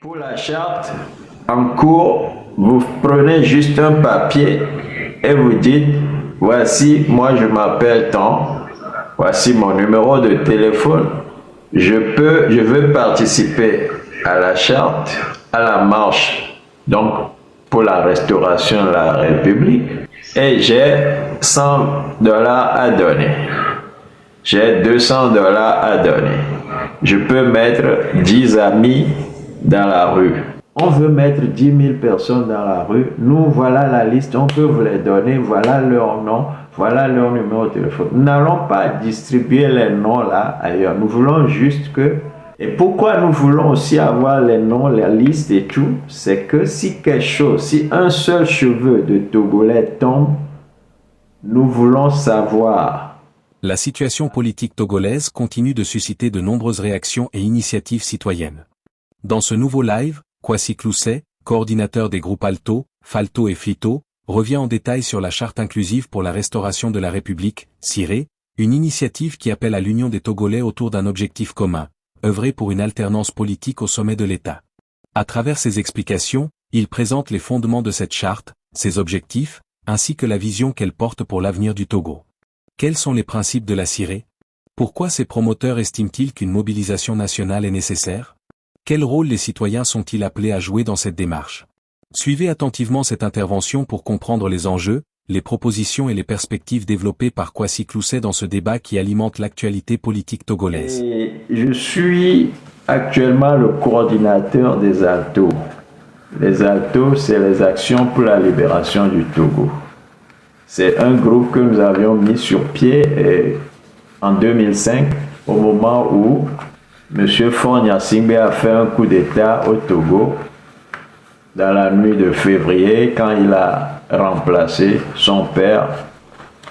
Pour la charte, en cours, vous prenez juste un papier et vous dites, voici, moi je m'appelle tant, voici mon numéro de téléphone, je veux participer à la charte, à la marche, donc pour la restauration de la République, et j'ai $100 à donner. J'ai $200 à donner. Je peux mettre 10 amis dans la rue. On veut mettre 10 000 personnes dans la rue. Nous, voilà la liste. On peut vous les donner. Voilà leur nom. Voilà leur numéro de téléphone. Nous n'allons pas distribuer les noms là ailleurs. Nous voulons juste que... Et pourquoi nous voulons aussi avoir les noms, la liste et tout? C'est que si quelque chose, si un seul cheveu de Togolais tombe, nous voulons savoir. La situation politique togolaise continue de susciter de nombreuses réactions et initiatives citoyennes. Dans ce nouveau live, Kwasi Clousset, coordinateur des groupes Alto, Falto et Flito, revient en détail sur la charte inclusive pour la restauration de la République, CIRE, une initiative qui appelle à l'union des Togolais autour d'un objectif commun, œuvrer pour une alternance politique au sommet de l'État. À travers ses explications, il présente les fondements de cette charte, ses objectifs, ainsi que la vision qu'elle porte pour l'avenir du Togo. Quels sont les principes de la CIRE? Pourquoi ses promoteurs estiment-ils qu'une mobilisation nationale est nécessaire? Quel rôle les citoyens sont-ils appelés à jouer dans cette démarche? Suivez attentivement cette intervention pour comprendre les enjeux, les propositions et les perspectives développées par Kwasi Clousset dans ce débat qui alimente l'actualité politique togolaise. Je suis actuellement le coordinateur des Alto. Les Alto, c'est les Actions pour la libération du Togo. C'est un groupe que nous avions mis sur pied en 2005, au moment où M. Faure Gnassingbé a fait un coup d'État au Togo, dans la nuit de février, quand il a remplacé son père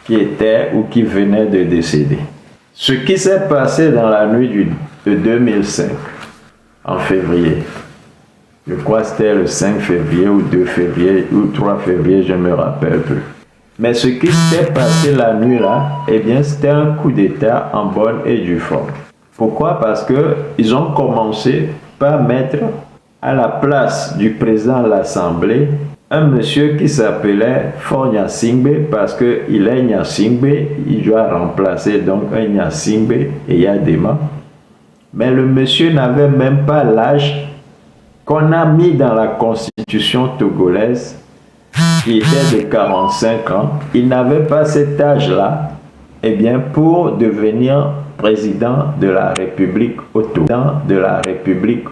qui était ou qui venait de décéder. Ce qui s'est passé dans la nuit de 2005, en février, je crois que c'était le 5 février ou 2 février ou 3 février, je ne me rappelle plus. Mais ce qui s'est passé la nuit là, eh bien c'était un coup d'État en bonne et due forme. Pourquoi? Parce qu'ils ont commencé par mettre à la place du président de l'Assemblée un monsieur qui s'appelait Faure Gnassingbé, parce qu'il est Gnassingbé, il doit remplacer donc un Gnassingbé et Yadema. Mais le monsieur n'avait même pas l'âge qu'on a mis dans la constitution togolaise, qui était de 45 ans. Il n'avait pas cet âge-là, eh bien, pour devenir président de la République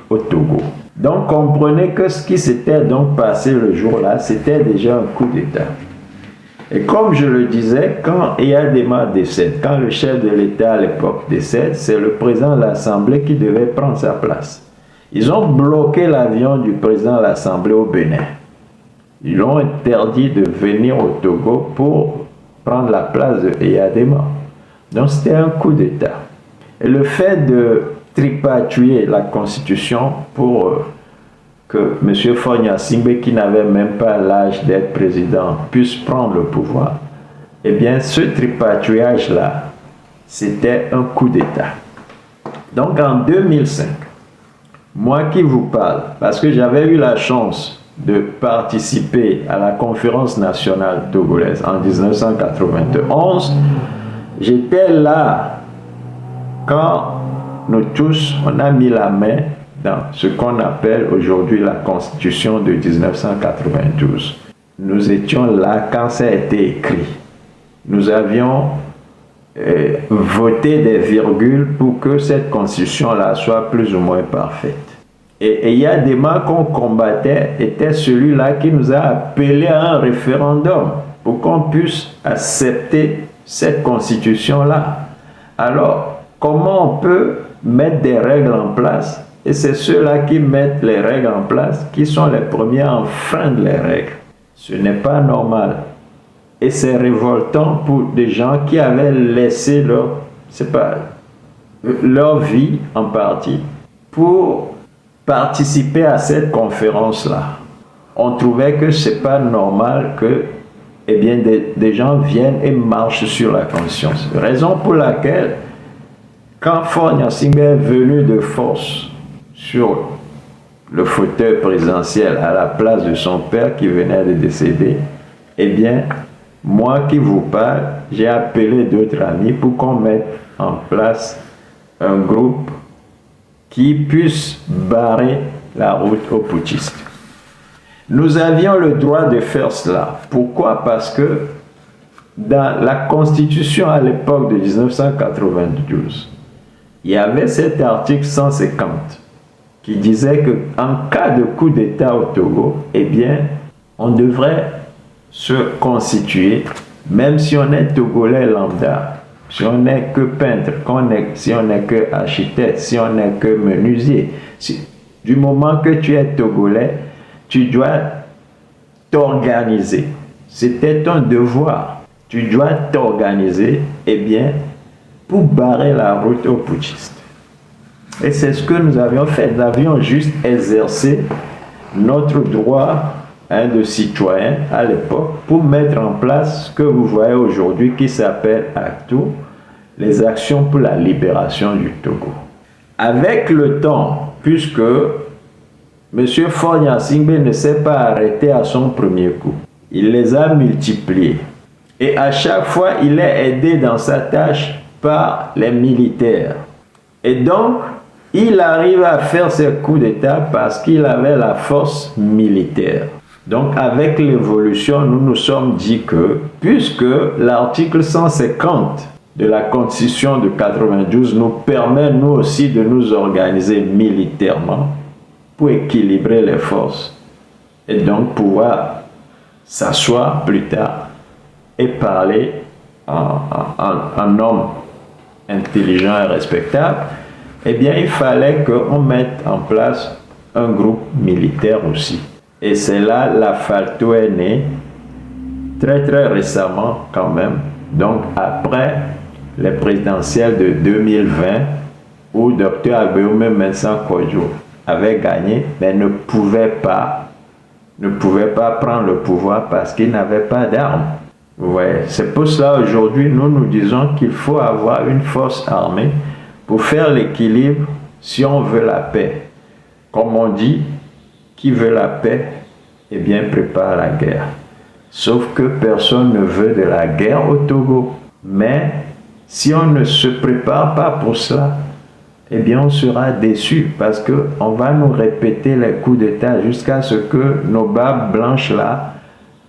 au Togo. Donc, comprenez que ce qui s'était donc passé le jour-là, c'était déjà un coup d'État. Et comme je le disais, quand Eyadema décède, quand le chef de l'État à l'époque décède, c'est le président de l'Assemblée qui devait prendre sa place. Ils ont bloqué l'avion du président de l'Assemblée au Bénin. Ils l'ont interdit de venir au Togo pour prendre la place de Eyadema. Donc c'était un coup d'État. Et le fait de tripatouiller la Constitution pour que M. Faure Gnassingbé, qui n'avait même pas l'âge d'être président, puisse prendre le pouvoir, eh bien ce tripatouillage-là, c'était un coup d'État. Donc en 2005, moi qui vous parle, parce que j'avais eu la chance de participer à la conférence nationale togolaise en 1991, j'étais là quand nous tous, on a mis la main dans ce qu'on appelle aujourd'hui la Constitution de 1992. Nous étions là quand ça a été écrit. Nous avions voté des virgules pour que cette Constitution-là soit plus ou moins parfaite. Et Eyadema qu'on combattait était celui-là qui nous a appelé à un référendum pour qu'on puisse accepter cette Constitution-là. Alors, comment on peut mettre des règles en place? Et c'est ceux-là qui mettent les règles en place qui sont les premiers à enfreindre les règles. Ce n'est pas normal. Et c'est révoltant pour des gens qui avaient laissé leur vie en partie pour participer à cette conférence-là. On trouvait que ce n'est pas normal que eh bien, des gens viennent et marchent sur la conscience. Raison pour laquelle, quand Faure Gnassingbé est venu de force sur le fauteuil présidentiel à la place de son père qui venait de décéder, eh bien, moi qui vous parle, j'ai appelé d'autres amis pour qu'on mette en place un groupe qui puisse barrer la route aux putschistes. Nous avions le droit de faire cela. Pourquoi? Parce que dans la Constitution à l'époque de 1992, il y avait cet article 150 qui disait qu'en cas de coup d'État au Togo, eh bien, on devrait se constituer, même si on est Togolais lambda, si on n'est que peintre, si on n'est que architecte, si on n'est que menuisier. Du moment que tu es Togolais, tu dois t'organiser. C'était ton devoir. Tu dois t'organiser, eh bien, pour barrer la route aux putschistes. Et c'est ce que nous avions fait. Nous avions juste exercé notre droit de citoyen à l'époque pour mettre en place ce que vous voyez aujourd'hui qui s'appelle ACTO, les actions pour la libération du Togo. Avec le temps, puisque M. Faure Gnassingbé ne s'est pas arrêté à son premier coup, il les a multipliés. Et à chaque fois, il est aidé dans sa tâche par les militaires. Et donc, il arrive à faire ses coups d'État parce qu'il avait la force militaire. Donc, avec l'évolution, nous nous sommes dit que, puisque l'article 150 de la Constitution de 92 nous permet, nous aussi, de nous organiser militairement pour équilibrer les forces et donc pouvoir s'asseoir plus tard et parler en homme intelligent et respectable, eh bien, il fallait qu'on mette en place un groupe militaire aussi. Et c'est là la FALTO est née, très récemment quand même, donc après les présidentielles de 2020, où Dr Agbéoumé Mensah Kodjo avait gagné, mais ne pouvait pas prendre le pouvoir parce qu'il n'avait pas d'armes. Ouais, c'est pour cela aujourd'hui nous disons qu'il faut avoir une force armée pour faire l'équilibre si on veut la paix. Comme on dit, qui veut la paix, eh bien prépare la guerre. Sauf que personne ne veut de la guerre au Togo. Mais si on ne se prépare pas pour cela, eh bien on sera déçu parce qu'on va nous répéter les coups d'État jusqu'à ce que nos barbes blanches là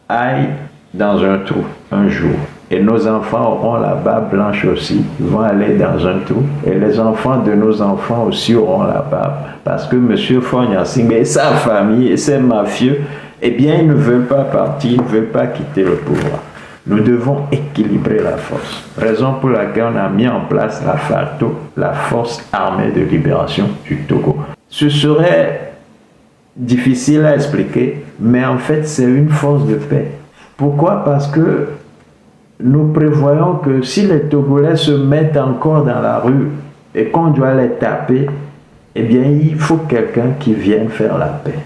aillent dans un trou un jour. Et nos enfants auront la barbe blanche aussi, ils vont aller dans un trou. Et les enfants de nos enfants aussi auront la barbe. Parce que M. Faure Gnassingbé et sa famille et ses mafieux, eh bien ils ne veulent pas partir, ils ne veulent pas quitter le pouvoir. Nous devons équilibrer la force. Raison pour laquelle on a mis en place la FALTO, la Force Armée de Libération du Togo. Ce serait difficile à expliquer, mais en fait c'est une force de paix. Pourquoi? Parce que nous prévoyons que si les Togolais se mettent encore dans la rue et qu'on doit les taper, eh bien il faut quelqu'un qui vienne faire la paix.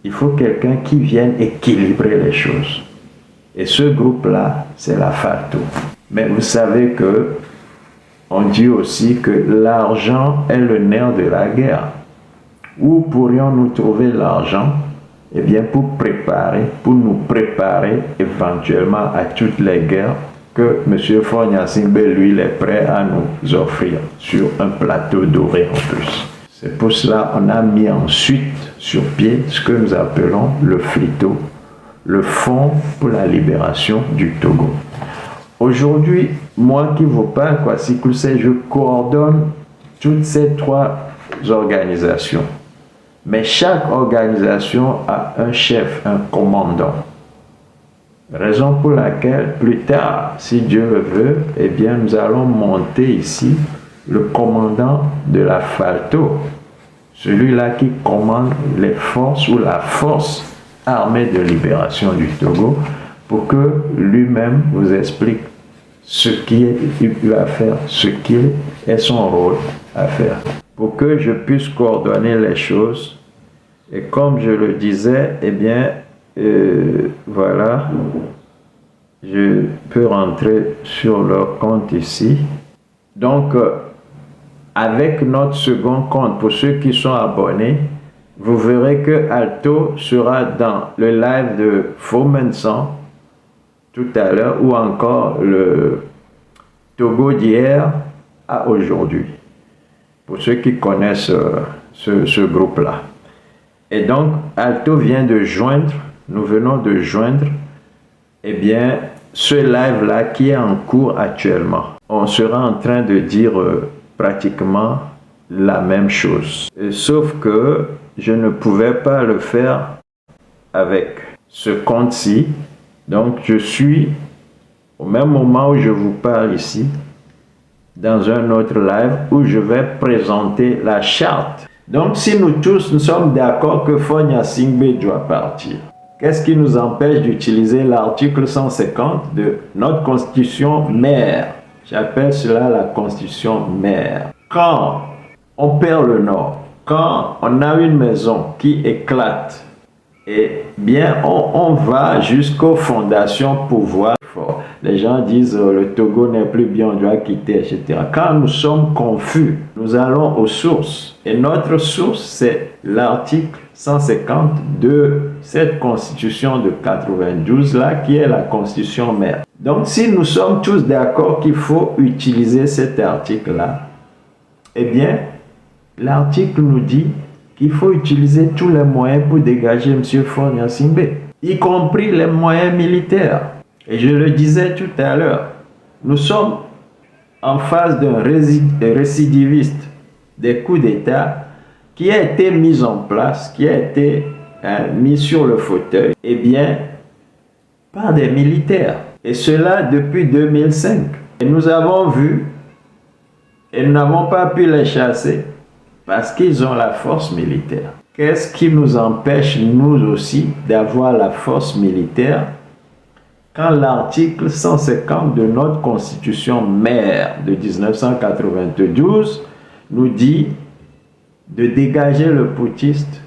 Il faut quelqu'un qui vienne équilibrer les choses. Et ce groupe-là, c'est la FALTO. Mais vous savez que on dit aussi que l'argent est le nerf de la guerre. Où pourrions-nous trouver l'argent? Eh bien, pour nous préparer éventuellement à toutes les guerres que M. Faure Gnassingbé, lui, il est prêt à nous offrir sur un plateau doré en plus. C'est pour cela qu'on a mis ensuite sur pied ce que nous appelons le FLITO, le Fonds pour la libération du Togo. Aujourd'hui, moi qui vous parle, Kwasi Klousset, je coordonne toutes ces trois organisations. Mais chaque organisation a un chef, un commandant. Raison pour laquelle, plus tard, si Dieu le veut, eh bien, nous allons monter ici le commandant de la FALTO, celui-là qui commande les forces ou la force armée de libération du Togo, pour que lui-même vous explique ce qu'il a à faire, ce qu'il est son rôle à faire. Pour que je puisse coordonner les choses. Et comme je le disais, eh bien, voilà, je peux rentrer sur leur compte ici. Donc, avec notre second compte, pour ceux qui sont abonnés, vous verrez que Alto sera dans le live de Fomensan tout à l'heure, ou encore le Togo d'hier à aujourd'hui, pour ceux qui connaissent ce groupe-là. Et donc, Alto vient de joindre, nous venons de joindre, eh bien, ce live-là qui est en cours actuellement. On sera en train de dire pratiquement la même chose. Sauf que je ne pouvais pas le faire avec ce compte-ci. Donc, je suis, au même moment où je vous parle ici, dans un autre live où je vais présenter la charte. Donc, si nous tous, nous sommes d'accord que Fogna Singbe doit partir, qu'est-ce qui nous empêche d'utiliser l'article 150 de notre constitution mère? J'appelle cela la constitution mère. Quand on perd le nord, quand on a une maison qui éclate, eh bien, on va jusqu'aux fondations pour voir. Les gens disent le Togo n'est plus bien, on doit quitter, etc. Quand nous sommes confus, nous allons aux sources. Et notre source, c'est l'article 150 de cette constitution de 92-là, qui est la constitution mère. Donc, si nous sommes tous d'accord qu'il faut utiliser cet article-là, eh bien, l'article nous dit qu'il faut utiliser tous les moyens pour dégager M. Fogna Singbe, y compris les moyens militaires. Et je le disais tout à l'heure, nous sommes en face d'un récidiviste des coups d'État qui a été mis en place, qui a été mis sur le fauteuil, eh bien, par des militaires. Et cela depuis 2005. Et nous avons vu, et nous n'avons pas pu les chasser, parce qu'ils ont la force militaire. Qu'est-ce qui nous empêche, nous aussi, d'avoir la force militaire quand l'article 150 de notre constitution mère de 1992 nous dit de dégager le putschiste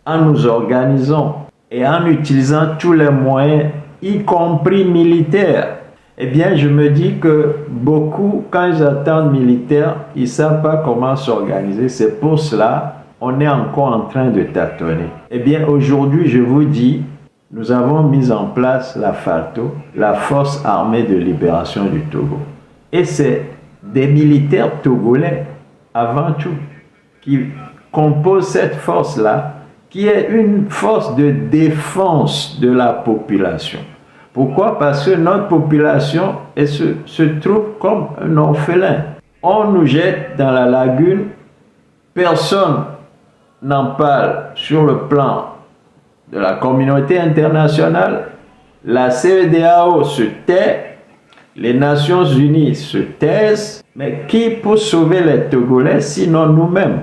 en nous organisant et en utilisant tous les moyens, y compris militaires? Eh bien, je me dis que beaucoup, quand ils attendent militaire, ils ne savent pas comment s'organiser. C'est pour cela qu'on est encore en train de tâtonner. Eh bien, aujourd'hui, je vous dis, nous avons mis en place la FALTO, la Force Armée de Libération du Togo. Et c'est des militaires togolais, avant tout, qui composent cette force-là, qui est une force de défense de la population. Pourquoi? Parce que notre population se trouve comme un orphelin. On nous jette dans la lagune, personne n'en parle sur le plan de la communauté internationale. La CEDEAO se tait, les Nations Unies se taisent, mais qui peut sauver les Togolais sinon nous-mêmes?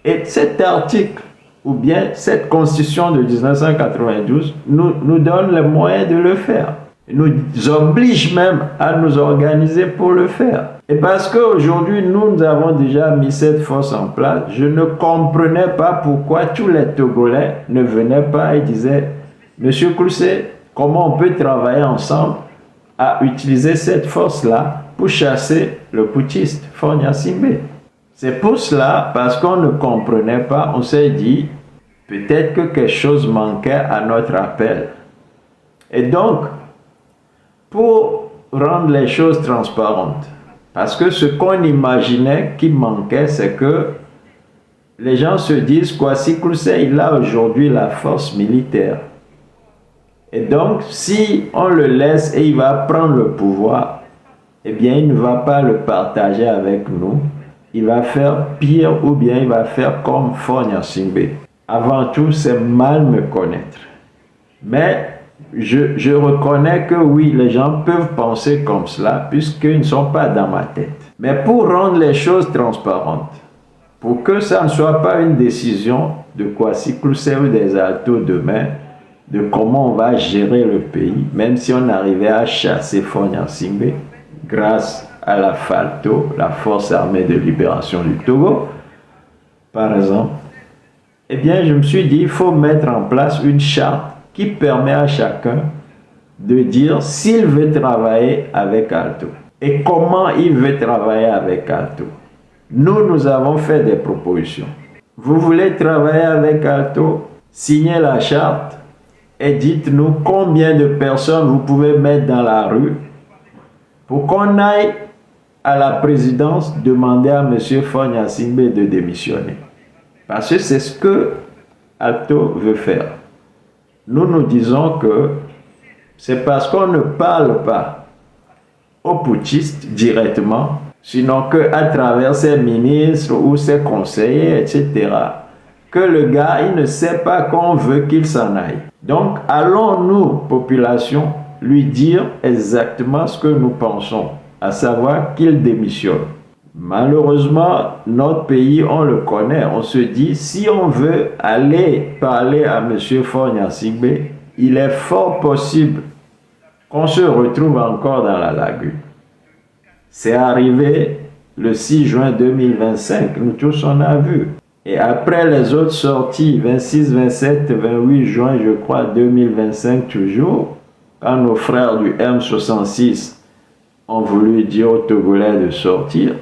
Et cet article, ou bien cette constitution de 1992 nous donne les moyens de le faire. Il nous oblige même à nous organiser pour le faire. Et parce qu'aujourd'hui, nous avons déjà mis cette force en place, je ne comprenais pas pourquoi tous les Togolais ne venaient pas et disaient « Monsieur Koussé, comment on peut travailler ensemble à utiliser cette force-là pour chasser le putschiste Fogna Singbe ?» C'est pour cela, parce qu'on ne comprenait pas, on s'est dit, peut-être que quelque chose manquait à notre appel. Et donc, pour rendre les choses transparentes, parce que ce qu'on imaginait qui manquait, c'est que les gens se disent, Kwasi Koussé, il a aujourd'hui la force militaire. Et donc, si on le laisse et il va prendre le pouvoir, eh bien, il ne va pas le partager avec nous. Il va faire pire ou bien il va faire comme Fogna Singbe. Avant tout, c'est mal me connaître. Mais je reconnais que oui, les gens peuvent penser comme cela puisqu'ils ne sont pas dans ma tête. Mais pour rendre les choses transparentes, pour que ça ne soit pas une décision de Kwasi Koussé ou des Alto demain, de comment on va gérer le pays, même si on arrivait à chasser Fogna Singbe, grâce à la FALTO, la Force Armée de Libération du Togo, par exemple, eh bien, je me suis dit, il faut mettre en place une charte qui permet à chacun de dire s'il veut travailler avec Alto et comment il veut travailler avec Alto. Nous avons fait des propositions. Vous voulez travailler avec Alto? Signez la charte et dites-nous combien de personnes vous pouvez mettre dans la rue pour qu'on aille à la présidence demander à M. Faure Gnassingbé de démissionner. Parce que c'est ce que Alto veut faire. Nous disons que c'est parce qu'on ne parle pas aux putschistes directement, sinon qu'à travers ses ministres ou ses conseillers, etc., que le gars, il ne sait pas qu'on veut qu'il s'en aille. Donc, allons-nous, population, lui dire exactement ce que nous pensons, à savoir qu'il démissionne. Malheureusement, notre pays, on le connaît. On se dit, si on veut aller parler à M. Faure Gnassingbé, il est fort possible qu'on se retrouve encore dans la lagune. C'est arrivé le 6 juin 2025, nous tous on a vu. Et après les autres sorties, 26, 27, 28 juin, je crois, 2025 toujours, quand nos frères du M66 ont voulu dire aux Togolais de sortir,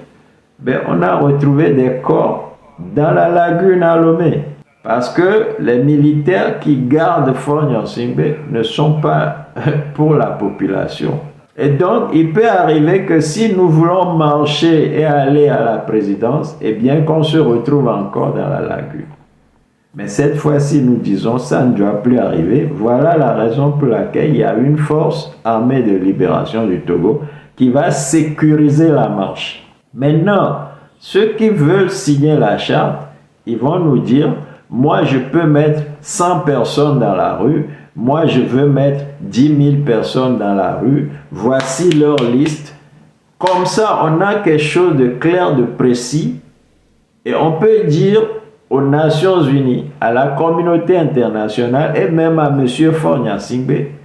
ben on a retrouvé des corps dans la lagune à Lomé. Parce que les militaires qui gardent Faure Gnassingbé ne sont pas pour la population. Et donc, il peut arriver que si nous voulons marcher et aller à la présidence, eh bien qu'on se retrouve encore dans la lagune. Mais cette fois-ci, nous disons, ça ne doit plus arriver. Voilà la raison pour laquelle il y a une force armée de libération du Togo qui va sécuriser la marche. Maintenant, ceux qui veulent signer la charte, ils vont nous dire, moi je peux mettre 100 personnes dans la rue, moi je veux mettre 10 000 personnes dans la rue, voici leur liste. Comme ça, on a quelque chose de clair, de précis, et on peut dire aux Nations Unies, à la communauté internationale, et même à M. Faure Gnassingbé,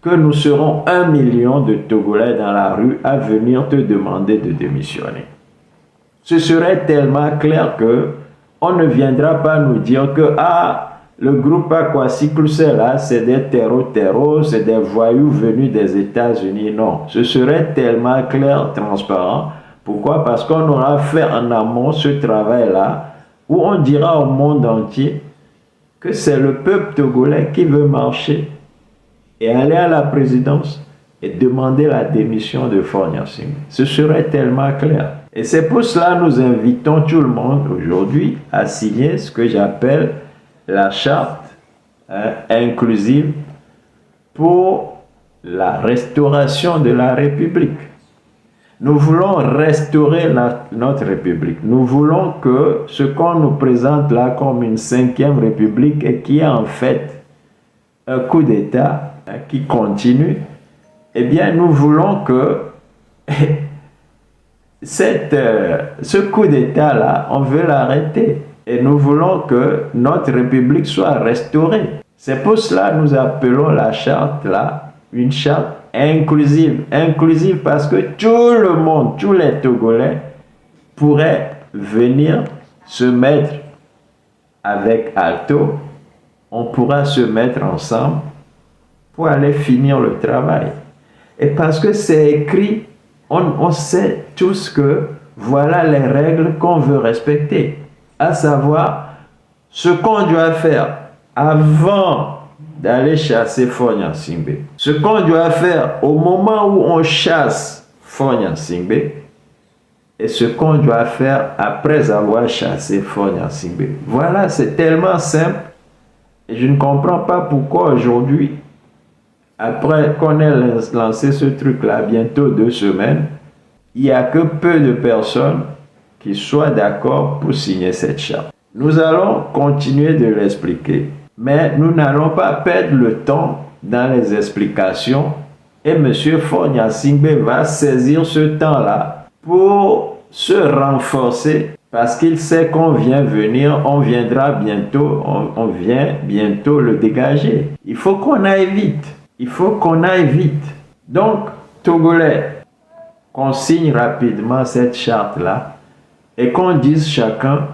que nous serons 1 million de Togolais dans la rue à venir te demander de démissionner. Ce serait tellement clair que on ne viendra pas nous dire que le groupe Kwasi Clousset là, c'est des terreaux, c'est des voyous venus des États-Unis. Non, ce serait tellement clair, transparent. Pourquoi? Parce qu'on aura fait en amont ce travail-là, où on dira au monde entier que c'est le peuple togolais qui veut marcher et aller à la présidence et demander la démission de Faure Gnassingbé. Ce serait tellement clair. Et c'est pour cela que nous invitons tout le monde aujourd'hui à signer ce que j'appelle la charte inclusive pour la restauration de la République. Nous voulons restaurer notre République. Nous voulons que ce qu'on nous présente là comme une 5e République et qui est en fait un coup d'État qui continue, eh bien nous voulons que ce coup d'État là, on veut l'arrêter. Et nous voulons que notre République soit restaurée. C'est pour cela que nous appelons la charte là, une charte inclusive. Inclusive parce que tout le monde, tous les Togolais pourraient venir se mettre avec Alto. On pourra se mettre ensemble pour aller finir le travail. Et parce que c'est écrit, on sait tous que voilà les règles qu'on veut respecter. À savoir, ce qu'on doit faire avant d'aller chasser Faure Gnassingbé, ce qu'on doit faire au moment où on chasse Faure Gnassingbé, et ce qu'on doit faire après avoir chassé Faure Gnassingbé. Voilà, c'est tellement simple, et je ne comprends pas pourquoi aujourd'hui, après qu'on ait lancé ce truc-là, bientôt 2 semaines, il n'y a que peu de personnes qui soient d'accord pour signer cette charte. Nous allons continuer de l'expliquer, mais nous n'allons pas perdre le temps dans les explications et M. Faure Gnassingbé va saisir ce temps-là pour se renforcer parce qu'il sait qu'on vient venir, on viendra bientôt, on vient bientôt le dégager. Il faut qu'on aille vite, il faut qu'on aille vite. Donc, Togolais, qu'on signe rapidement cette charte-là, et qu'on dise chacun,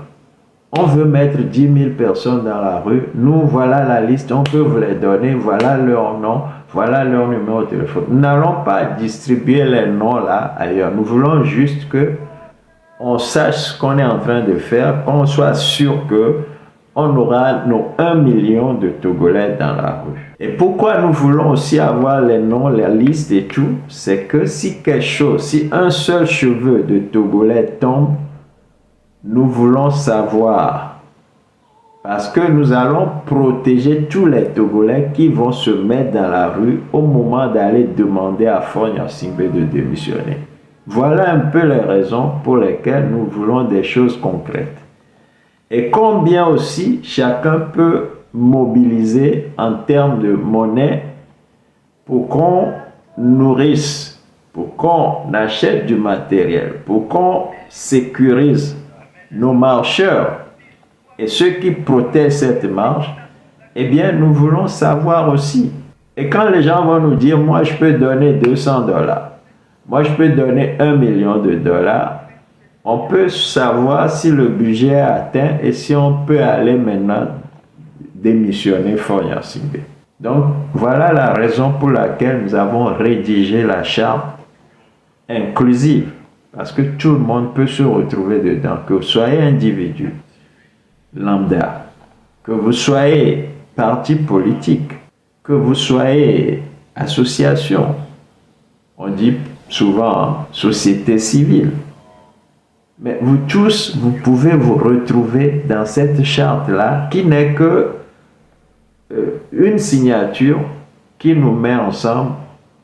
on veut mettre 10 000 personnes dans la rue, nous voilà la liste, on peut vous les donner, voilà leur nom, voilà leur numéro de téléphone. Nous n'allons pas distribuer les noms là ailleurs, nous voulons juste que on sache ce qu'on est en train de faire, qu'on soit sûr que on aura nos 1 million de Togolais dans la rue. Et pourquoi nous voulons aussi avoir les noms, la liste et tout, c'est que si quelque chose, si un seul cheveu de Togolais tombe, nous voulons savoir. Parce que nous allons protéger tous les Togolais qui vont se mettre dans la rue au moment d'aller demander à Faure Gnassingbé de démissionner. Voilà un peu les raisons pour lesquelles nous voulons des choses concrètes. Et combien aussi chacun peut mobiliser en termes de monnaie pour qu'on nourrisse, pour qu'on achète du matériel, pour qu'on sécurise nos marcheurs et ceux qui protègent cette marche, eh bien nous voulons savoir aussi. Et quand les gens vont nous dire, moi je peux donner $200, moi je peux donner 1 million de dollars, on peut savoir si le budget est atteint et si on peut aller maintenant démissionner Faure Gnassingbé. Donc, voilà la raison pour laquelle nous avons rédigé la charte inclusive. Parce que tout le monde peut se retrouver dedans. Que vous soyez individu, lambda, que vous soyez parti politique, que vous soyez association. On dit souvent société civile. Mais vous tous, vous pouvez vous retrouver dans cette charte-là qui n'est que une signature qui nous met ensemble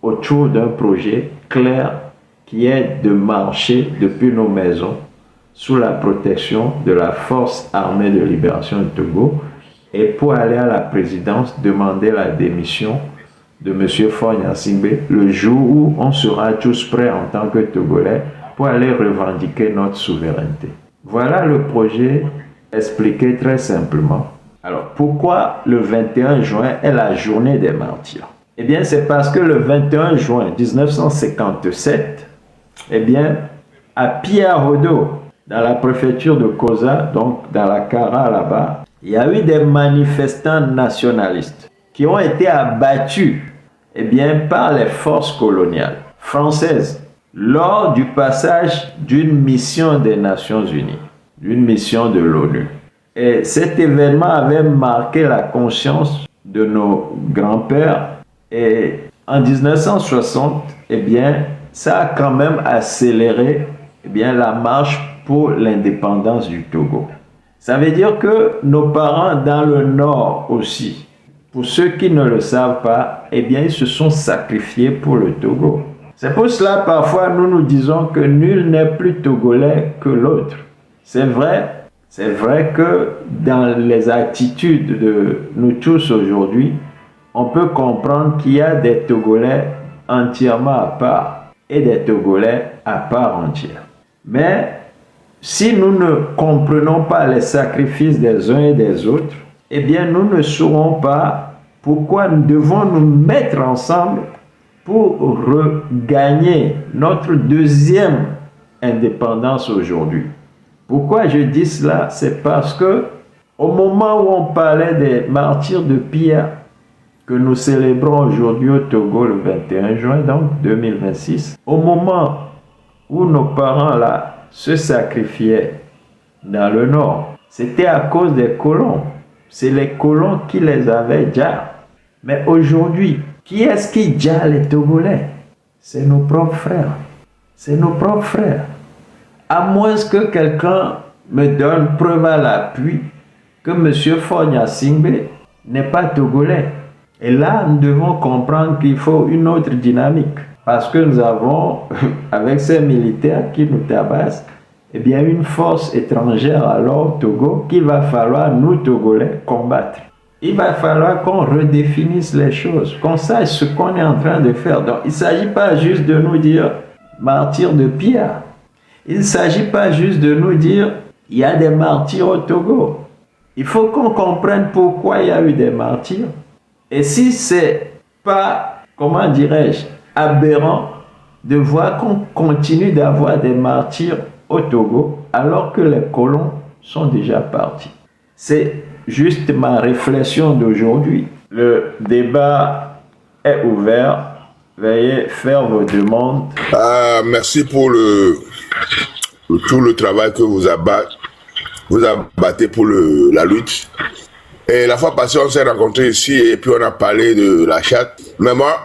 autour d'un projet clair qui est de marcher depuis nos maisons sous la protection de la Force armée de libération du Togo et pour aller à la présidence demander la démission de M. Faure Gnassingbé le jour où on sera tous prêts en tant que Togolais pour aller revendiquer notre souveraineté. Voilà le projet expliqué très simplement. Alors, pourquoi le 21 juin est la journée des martyrs? Eh bien, c'est parce que le 21 juin 1957, eh bien, à Pia-Rodo, dans la préfecture de Koza, donc dans la Kara là-bas, il y a eu des manifestants nationalistes qui ont été abattus, eh bien, par les forces coloniales françaises lors du passage d'une mission des Nations Unies, d'une mission de l'ONU. Et cet événement avait marqué la conscience de nos grands-pères. Et en 1960, eh bien, ça a quand même accéléré eh bien, la marche pour l'indépendance du Togo. Ça veut dire que nos parents dans le Nord aussi, pour ceux qui ne le savent pas, eh bien, ils se sont sacrifiés pour le Togo. C'est pour cela, parfois, nous disons que nul n'est plus togolais que l'autre. C'est vrai que dans les attitudes de nous tous aujourd'hui, on peut comprendre qu'il y a des Togolais entièrement à part et des Togolais à part entière. Mais si nous ne comprenons pas les sacrifices des uns et des autres, eh bien, nous ne saurons pas pourquoi nous devons nous mettre ensemble pour regagner notre deuxième indépendance aujourd'hui. Pourquoi je dis cela? C'est parce que au moment où on parlait des martyrs de Pia, que nous célébrons aujourd'hui au Togo le 21 juin, donc 2026, au moment où nos parents là se sacrifiaient dans le Nord, c'était à cause des colons. C'est les colons qui les avaient déjà. Mais aujourd'hui, qui est-ce qui déjà les Togolais? C'est nos propres frères. C'est nos propres frères. À moins que quelqu'un me donne preuve à l'appui que M. Faure Gnassingbé n'est pas Togolais. Et là, nous devons comprendre qu'il faut une autre dynamique. Parce que nous avons, avec ces militaires qui nous tabassent, eh bien, une force étrangère alors au Togo qu'il va falloir, nous Togolais, combattre. Il va falloir qu'on redéfinisse les choses, qu'on sache ce qu'on est en train de faire. Donc, il ne s'agit pas juste de nous dire martyrs de Pia. Il ne s'agit pas juste de nous dire il y a des martyrs au Togo. Il faut qu'on comprenne pourquoi il y a eu des martyrs. Et si c'est pas, comment dirais-je, aberrant de voir qu'on continue d'avoir des martyrs au Togo alors que les colons sont déjà partis. C'est juste ma réflexion d'aujourd'hui. Le débat est ouvert. Veuillez faire vos demandes. Merci pour tout le travail que vous abattez pour la lutte. Et la fois passée, on s'est rencontrés ici et puis on a parlé de la charte. Mais moi,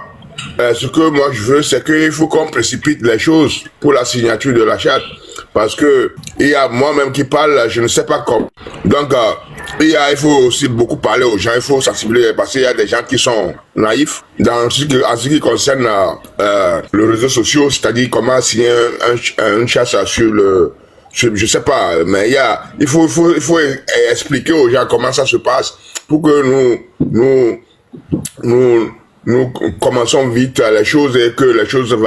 ce que moi je veux, c'est qu'il faut qu'on précipite les choses pour la signature de la charte. Parce que il y a moi-même qui parle, je ne sais pas comment. Donc, il faut aussi beaucoup parler aux gens, il faut sensibiliser, parce qu'il y a des gens qui sont naïfs en ce qui concerne les réseaux sociaux, c'est-à-dire comment signer une charte sur le... Je sais pas, mais il faut expliquer aux gens comment ça se passe pour que nous commençons vite les choses et que les choses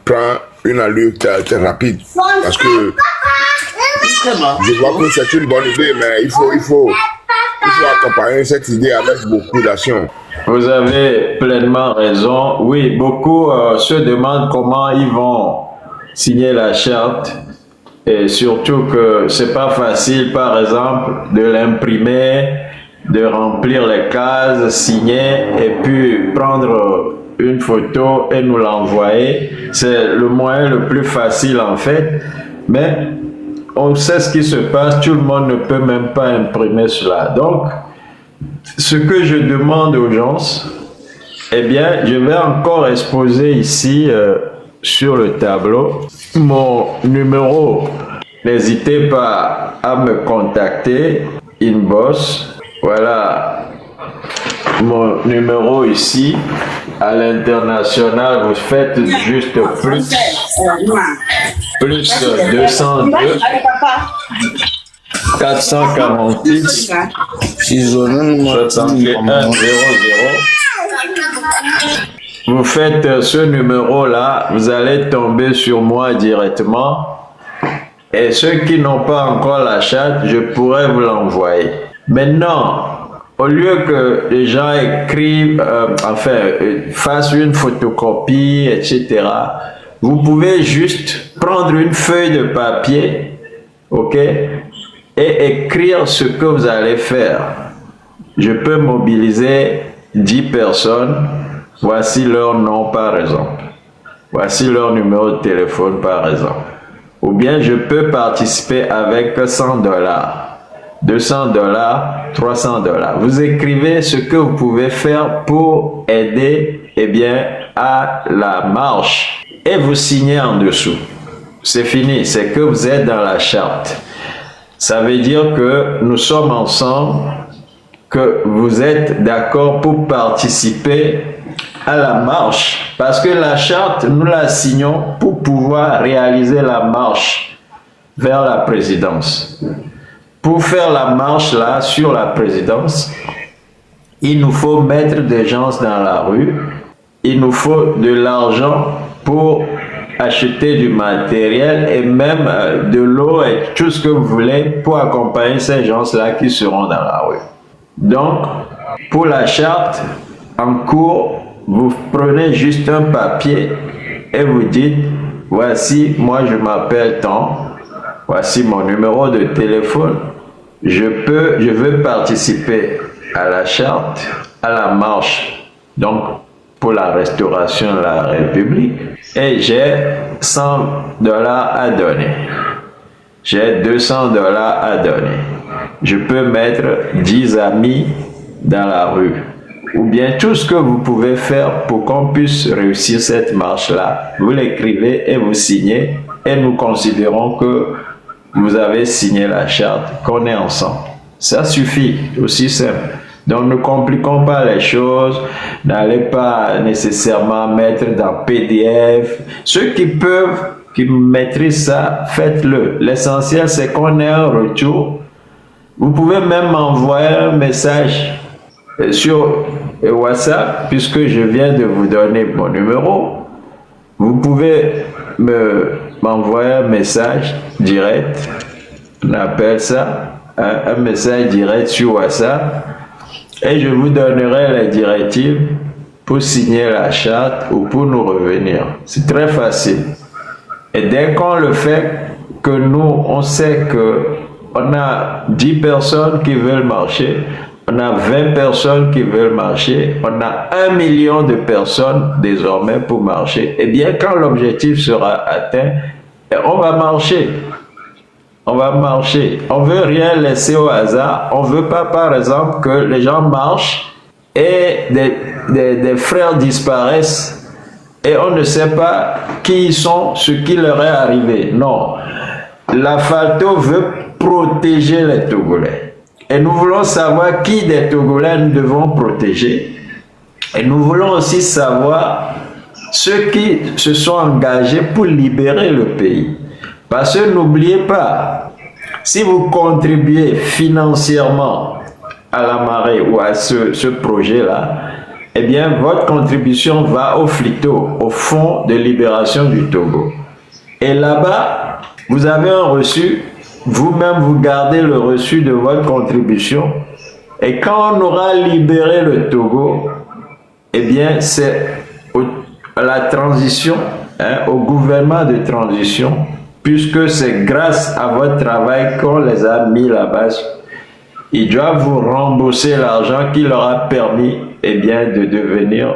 prendre une allure très rapide. Parce que je vois que c'est une bonne idée, mais il faut accompagner cette idée avec beaucoup d'action. Vous avez pleinement raison. Oui, beaucoup se demandent comment ils vont signer la charte et surtout que c'est pas facile, par exemple, de l'imprimer, de remplir les cases, signer et puis prendre une photo et nous l'envoyer. C'est le moyen le plus facile en fait, mais on sait ce qui se passe, tout le monde ne peut même pas imprimer cela. Donc, ce que je demande aux gens, eh bien, je vais encore exposer ici sur le tableau mon numéro. N'hésitez pas à me contacter, inbox. Voilà mon numéro ici. À l'international, vous faites juste plus 202 446 6100. Vous faites ce numéro-là, vous allez tomber sur moi directement. Et ceux qui n'ont pas encore la charte, je pourrais vous l'envoyer. Maintenant, au lieu que les gens écrivent, fassent une photocopie, etc., vous pouvez juste prendre une feuille de papier, ok, et écrire ce que vous allez faire. Je peux mobiliser 10 personnes. Voici leur nom par exemple. Voici leur numéro de téléphone par exemple. Ou bien je peux participer avec $100, $200, $300. Vous écrivez ce que vous pouvez faire pour aider à la marche et vous signez en dessous. C'est fini, c'est que vous êtes dans la charte. Ça veut dire que nous sommes ensemble, que vous êtes d'accord pour participer à la marche, parce que la charte, nous la signons pour pouvoir réaliser la marche vers la présidence. Pour faire la marche là sur la présidence, il nous faut mettre des gens dans la rue, il nous faut de l'argent pour acheter du matériel et même de l'eau et tout ce que vous voulez pour accompagner ces gens-là qui seront dans la rue. Donc, pour la charte, en cours, vous prenez juste un papier et vous dites, voici, moi je m'appelle tant, voici mon numéro de téléphone, je veux participer à la charte, à la marche, donc pour la restauration de la République, et j'ai $100 à donner, j'ai $200 à donner, je peux mettre 10 amis dans la rue. Ou bien tout ce que vous pouvez faire pour qu'on puisse réussir cette marche-là, vous l'écrivez et vous signez et nous considérons que vous avez signé la charte, qu'on est ensemble. Ça suffit, aussi simple. Donc ne compliquons pas les choses, n'allez pas nécessairement mettre dans PDF. Ceux qui peuvent, qui maîtrisent ça, faites-le. L'essentiel c'est qu'on ait un retour. Vous pouvez même m'envoyer un message sur WhatsApp, puisque je viens de vous donner mon numéro. Vous pouvez m'envoyer un message direct, on appelle ça un message direct sur WhatsApp, et je vous donnerai les directives pour signer la charte ou pour nous revenir. C'est très facile. Et dès qu'on le fait, que nous, on sait que on a 10 personnes qui veulent marcher, On a 20 personnes qui veulent marcher. On a 1 million de personnes désormais pour marcher. Eh bien, quand l'objectif sera atteint, on va marcher. On va marcher. On ne veut rien laisser au hasard. On ne veut pas, par exemple, que les gens marchent et des frères disparaissent et on ne sait pas qui ils sont, ce qui leur est arrivé. Non. La FALTO veut protéger les Togolais. Et nous voulons savoir qui des Togolais nous devons protéger. Et nous voulons aussi savoir ceux qui se sont engagés pour libérer le pays. Parce que n'oubliez pas, si vous contribuez financièrement à la marée ou à ce projet-là, eh bien, votre contribution va au FLITO, au Fonds de libération du Togo. Et là-bas, vous avez un reçu, vous-même vous gardez le reçu de votre contribution. Et quand on aura libéré le Togo, eh bien, c'est la transition, au gouvernement de transition, puisque c'est grâce à votre travail qu'on les a mis là-bas. Ils doivent vous rembourser l'argent qui leur a permis, eh bien, de devenir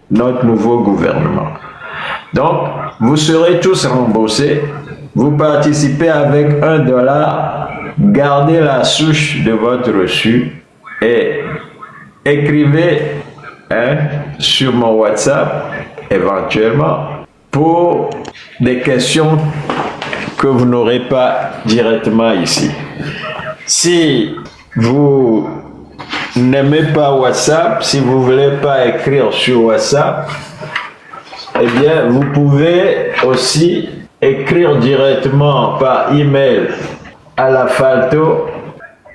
notre nouveau gouvernement. Donc, vous serez tous remboursés. Vous participez avec $1, gardez la souche de votre reçu et écrivez sur mon WhatsApp éventuellement pour des questions que vous n'aurez pas directement ici. Si vous n'aimez pas WhatsApp, si vous ne voulez pas écrire sur WhatsApp, eh bien, vous pouvez aussi écrire directement par email à la FALTO,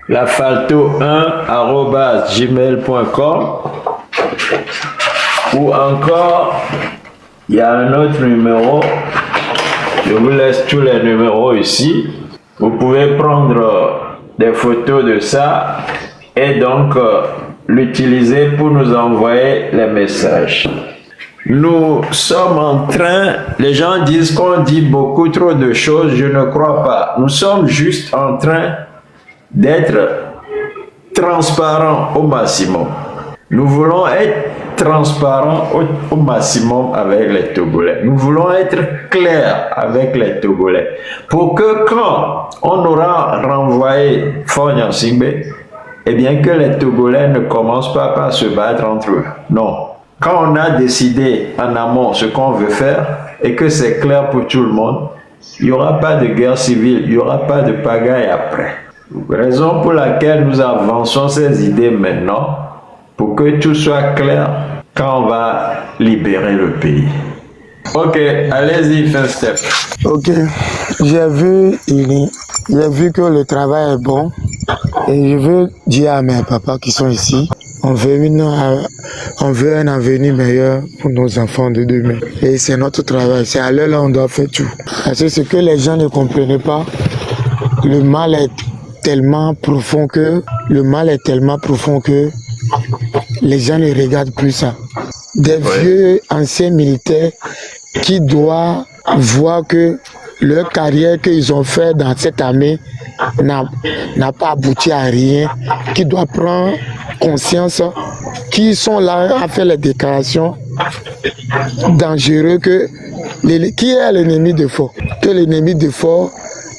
lafalto1@gmail.com, ou encore, il y a un autre numéro, je vous laisse tous les numéros ici, vous pouvez prendre des photos de ça et donc l'utiliser pour nous envoyer les messages. Nous sommes en train, les gens disent qu'on dit beaucoup trop de choses, je ne crois pas. Nous sommes juste en train d'être transparents au maximum. Nous voulons être transparents au maximum avec les Togolais. Nous voulons être clairs avec les Togolais. Pour que quand on aura renvoyé Fogna Singbe, eh bien que les Togolais ne commencent pas par se battre entre eux. Non. Quand on a décidé en amont ce qu'on veut faire et que c'est clair pour tout le monde, il n'y aura pas de guerre civile, il n'y aura pas de pagaille après. Raison pour laquelle nous avançons ces idées maintenant, pour que tout soit clair quand on va libérer le pays. Ok, allez-y, first step. Ok, j'ai vu que le travail est bon et je veux dire à mes papas qui sont ici, on veut un avenir meilleur pour nos enfants de demain. Et c'est notre travail, c'est à l'heure là on doit faire tout. Parce que ce que les gens ne comprennent pas, le mal est tellement profond que les gens ne regardent plus ça. Des vieux anciens militaires qui doivent voir que leur carrière qu'ils ont fait dans cette armée n'a pas abouti à rien, qui doivent prendre conscience, qui sont là à faire les déclarations dangereuses qui est l'ennemi de fort. Que l'ennemi de fort,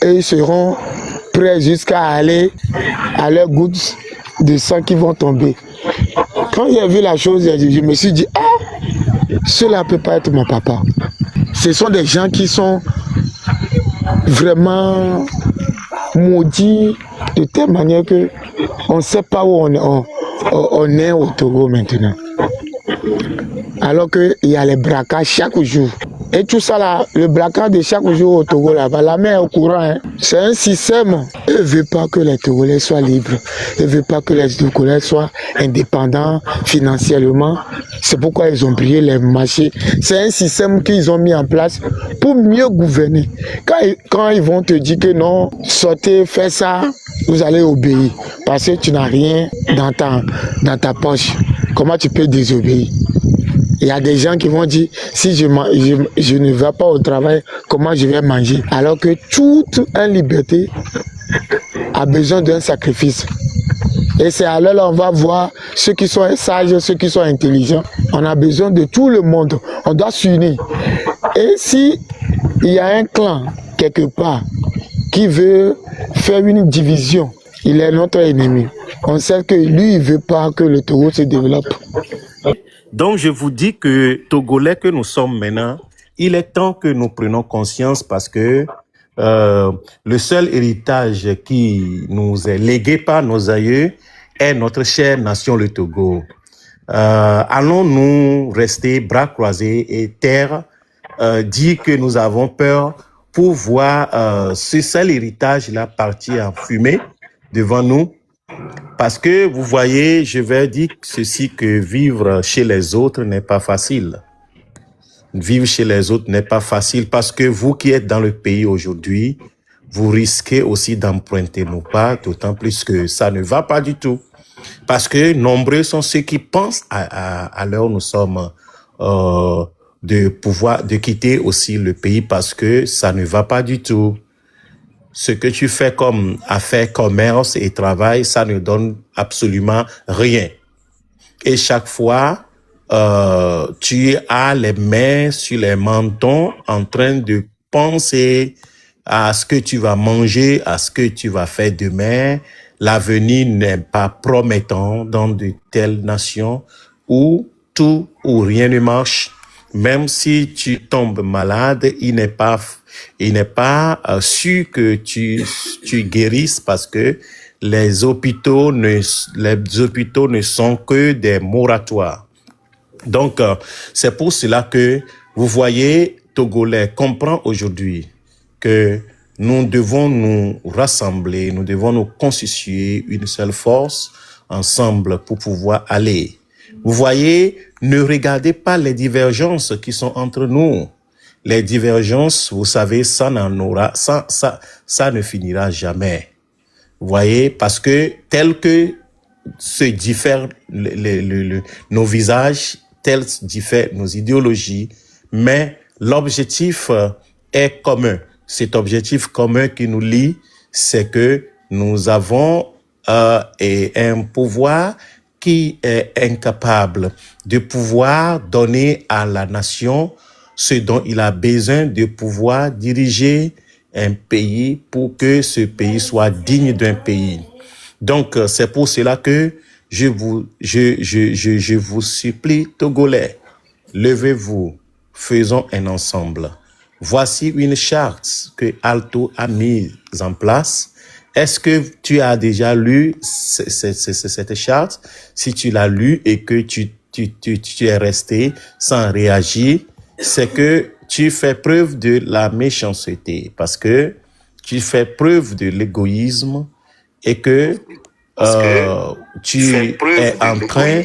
ils seront prêts jusqu'à aller à leurs gouttes de sang qui vont tomber. Quand j'ai vu la chose, je me suis dit, cela ne peut pas être mon papa. Ce sont des gens qui sont vraiment maudits de telle manière que on ne sait pas où on est au Togo maintenant. Alors qu'il y a les braquages chaque jour. Et tout ça là, le braquage de chaque jour au Togo là-bas, la mer est au courant. Hein. C'est un système. Ils ne veulent pas que les Togolais soient libres. Ils ne veulent pas que les Togolais soient indépendants financièrement. C'est pourquoi ils ont brillé les marchés. C'est un système qu'ils ont mis en place pour mieux gouverner. Quand ils vont te dire que non, sortez, faites ça, vous allez obéir. Parce que tu n'as rien dans ta poche. Comment tu peux désobéir? Il y a des gens qui vont dire, si je ne vais pas au travail, comment je vais manger? Alors que toute une liberté a besoin d'un sacrifice. Et c'est alors là on va voir ceux qui sont sages, ceux qui sont intelligents. On a besoin de tout le monde. On doit s'unir. Et si il y a un clan quelque part qui veut faire une division, il est notre ennemi. On sait que lui, il ne veut pas que le Togo se développe. Donc, je vous dis que Togolais que nous sommes maintenant, il est temps que nous prenions conscience parce que le seul héritage qui nous est légué par nos aïeux est notre chère nation, le Togo. Allons-nous rester bras croisés et taire, dire que nous avons peur pour voir ce seul héritage-là partir en fumée devant nous? Parce que vous voyez, je vais dire ceci, que vivre chez les autres n'est pas facile. Vivre chez les autres n'est pas facile parce que vous qui êtes dans le pays aujourd'hui, vous risquez aussi d'emprunter nos pas, d'autant plus que ça ne va pas du tout. Parce que nombreux sont ceux qui pensent à l'heure où nous sommes de quitter aussi le pays parce que ça ne va pas du tout. Ce que tu fais comme affaires, commerce et travail, ça ne donne absolument rien. Et chaque fois, tu as les mains sur les mentons en train de penser à ce que tu vas manger, à ce que tu vas faire demain. L'avenir n'est pas promettant dans de telles nations où tout ou rien ne marche. Même si tu tombes malade, il n'est pas sûr que tu guérisses parce que les hôpitaux ne sont que des moratoires. Donc, c'est pour cela que vous voyez, Togolais comprend aujourd'hui que nous devons nous rassembler, nous devons nous constituer une seule force ensemble pour pouvoir aller. Vous voyez, ne regardez pas les divergences qui sont entre nous. Les divergences, vous savez, ça ne finira jamais. Vous voyez, parce que tel que se diffèrent nos visages, tels diffèrent nos idéologies, mais l'objectif est commun. Cet objectif commun qui nous lie, c'est que nous avons un pouvoir qui est incapable de pouvoir donner à la nation ce dont il a besoin de pouvoir diriger un pays pour que ce pays soit digne d'un pays. Donc, c'est pour cela que je vous supplie, Togolais, levez-vous, faisons un ensemble. Voici une charte que Alto a mise en place. Est-ce que tu as déjà lu cette charte? Si tu l'as lu et que tu es resté sans réagir, c'est que tu fais preuve de la méchanceté, parce que tu fais preuve de l'égoïsme et que tu es en train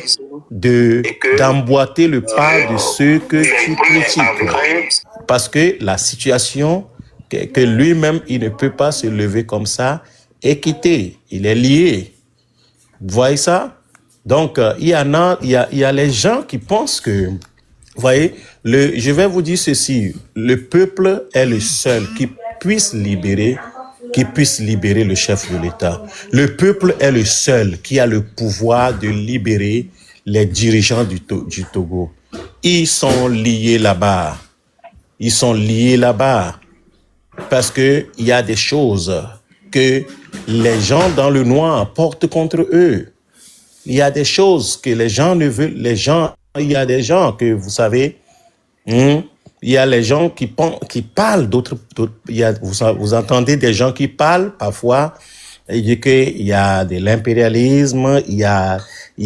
d'emboîter le pas de ceux que tu critiques. Parce que la situation, que lui-même, il ne peut pas se lever comme ça et quitter. Il est lié. Vous voyez ça? Donc, il y a les gens qui pensent que, vous voyez, je vais vous dire ceci, le peuple est le seul qui puisse libérer le chef de l'État. Le peuple est le seul qui a le pouvoir de libérer les dirigeants du Togo. Ils sont liés là-bas. Ils sont liés là-bas parce que il y a des choses que les gens dans le noir portent contre eux. Il y a des choses que les gens ne veulent. Il y a des gens que vous savez. Il y a les gens qui parlent d'autres. Vous entendez des gens qui parlent parfois. Il dit qu'il y a de l'impérialisme. Il y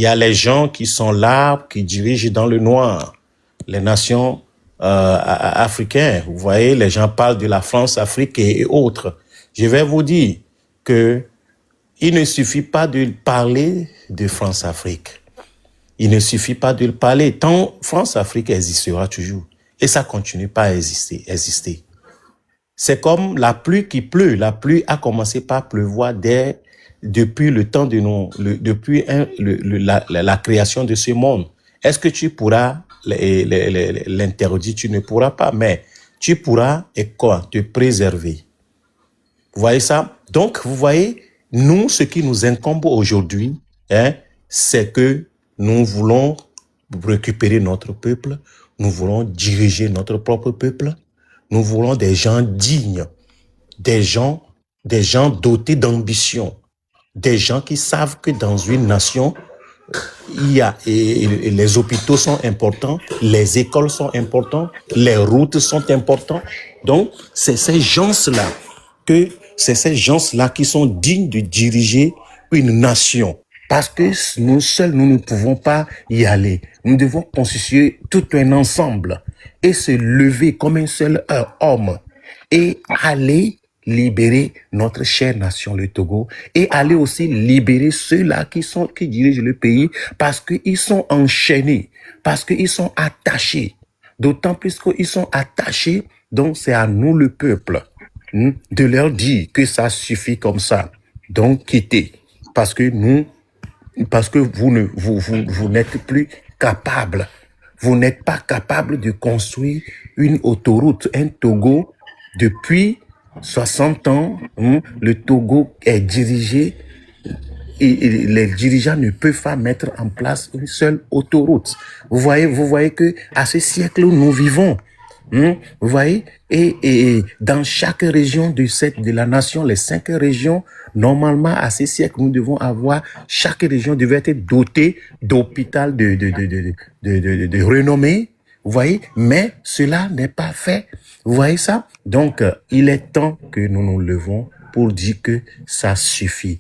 a les gens qui sont là, qui dirigent dans le noir les nations africaines. Vous voyez, les gens parlent de la France-Afrique et autres. Je vais vous dire que il ne suffit pas de parler de France-Afrique. Il ne suffit pas de le parler. Tant France-Afrique existera toujours. Et ça continue pas à exister. C'est comme la pluie qui pleut. La pluie a commencé par pleuvoir depuis le temps depuis la création de ce monde. Est-ce que tu pourras l'interdire? Tu ne pourras pas, mais tu pourras te préserver. Vous voyez ça? Donc, vous voyez, nous, ce qui nous incombe aujourd'hui, hein, c'est que nous voulons récupérer notre peuple, nous voulons diriger notre propre peuple, nous voulons des gens dignes, des gens dotés d'ambition, des gens qui savent que dans une nation, il y a, et les hôpitaux sont importants, les écoles sont importantes, les routes sont importantes. Donc, c'est ces gens-là qui sont dignes de diriger une nation. Parce que nous seuls, nous ne pouvons pas y aller. Nous devons constituer tout un ensemble et se lever comme un seul homme et aller libérer notre chère nation, le Togo, et aller aussi libérer ceux-là qui dirigent le pays parce qu'ils sont enchaînés, parce qu'ils sont attachés. D'autant plus qu'ils sont attachés, donc c'est à nous, le peuple, de leur dire que ça suffit comme ça. Donc quittez, parce que vous n'êtes plus capable. Vous n'êtes pas capable de construire une autoroute, un Togo. Depuis 60 ans, le Togo est dirigé et les dirigeants ne peuvent pas mettre en place une seule autoroute. Vous voyez que à ce siècle où nous vivons, vous voyez, et dans chaque région de la nation, les 5 régions, normalement, à ces siècles, nous devons avoir, chaque région devait être dotée d'hôpital de renommée, vous voyez, mais cela n'est pas fait. Vous voyez ça? Donc, il est temps que nous nous levons pour dire que ça suffit.